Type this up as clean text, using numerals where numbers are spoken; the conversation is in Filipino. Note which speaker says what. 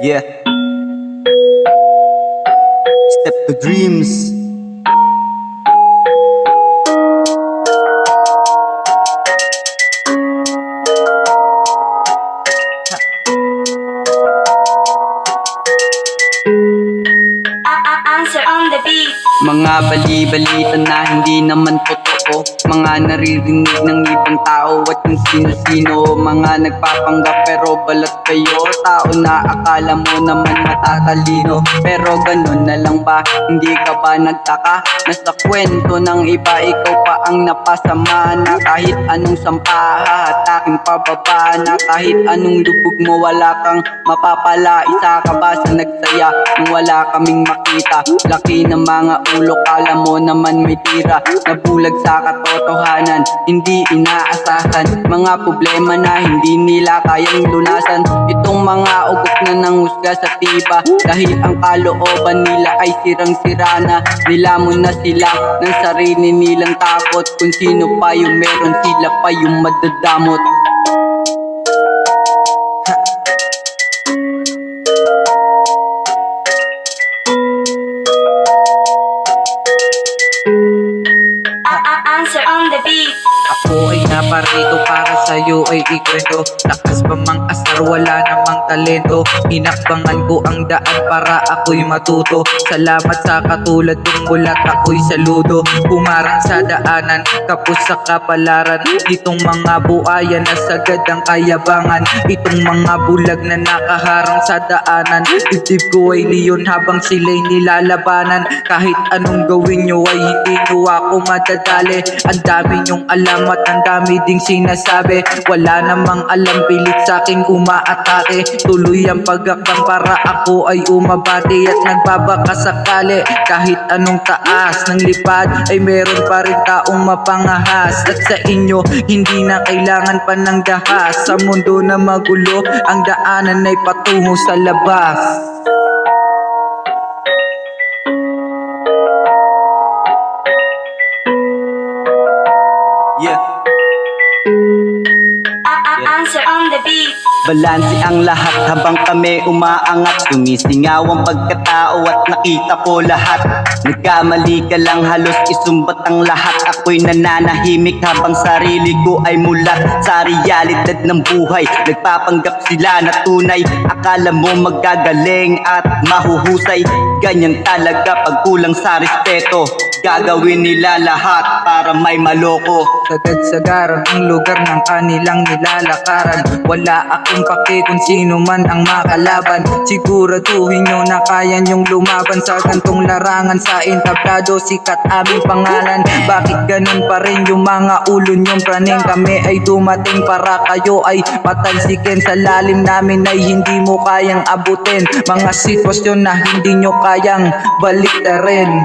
Speaker 1: Yeah. Step to dreams.
Speaker 2: Answer on the beat.
Speaker 1: Mga bali-balita na hindi naman totoo, mga naririnig ng ibang tao at kung sino-sino, mga nagpapanggap pero balat kayo. Tao na akala mo naman matatalino, pero ganun na lang ba? Hindi ka ba nagtaka na sa kwento ng iba ikaw pa ang napasama? Na kahit anong sampaha at aking pababa, na kahit anong lubog mo wala kang mapapala. Isa ka ba sa nagsaya nung wala kaming makita? Laki ng mga ulo, kala mo naman may tira. Nabulag sa katotohanan, hindi inaasahan. Mga problema na hindi nila kayang lunasan. Itong mga ugok na nanghusga sa tiba, dahil ang kalooban nila ay sirang-sira na. Nilamon na sila ng sarili nilang takot. Kung sino pa yung meron, sila pa yung madadamot.
Speaker 2: Answer on the beat.
Speaker 3: Ako ay naparito para sa'yo ay ikwento. Lakas pa mang asar, wala namang talento. Hinakbangan ko ang daan para ako'y matuto. Salamat sa katulad kong mulat, ako'y saludo. Pumarang sa daanan, kapos sa kapalaran. Itong mga buaya na sagad ang kayabangan. Itong mga bulag na nakaharang sa daanan. Dibdib ko ay leon habang sila'y nilalabanan. Kahit anong gawin nyo ay hindi nyo ako madadali. Ang dami nyong alam at ang dami ding sinasabi. Wala namang alam, pilit sa'king umaatake. Tuloy ang pagakbang para ako ay umabati. At nagbabaka sakali, kahit anong taas ng lipad ay meron pa rin taong mapangahas. At sa inyo, hindi na kailangan pa ng dahas. Sa mundo na magulo, ang daanan ay patungo sa labas.
Speaker 1: Yeah.
Speaker 2: Answer on the beat.
Speaker 1: Balanse ang lahat habang kami umaangat. Sumisingaw ang pagkatao at nakita ko lahat. Nagkamali ka lang, halos isumbat ang lahat. Ako'y nananahimik habang sarili ko ay mulat sa realidad ng buhay. Nagpapanggap sila na tunay, akala mo magagaling at mahuhusay. Ganyan talaga pag kulang sa respeto, gagawin nila lahat para may maloko.
Speaker 3: Sagad-sagaran ang lugar ng kanilang nilalakaran. Wala akong pake kung sino man ang makalaban. Siguraduhin nyo na kaya nyong lumaban sa gantong larangan. Sa entablado, sikat aming pangalan. Bakit ganun pa rin yung mga ulo nyong praning? Kami ay dumating para kayo ay matalsikin. Sa lalim namin ay hindi mo kayang abutin. Mga sitwasyon na hindi nyo kayang baliktarin.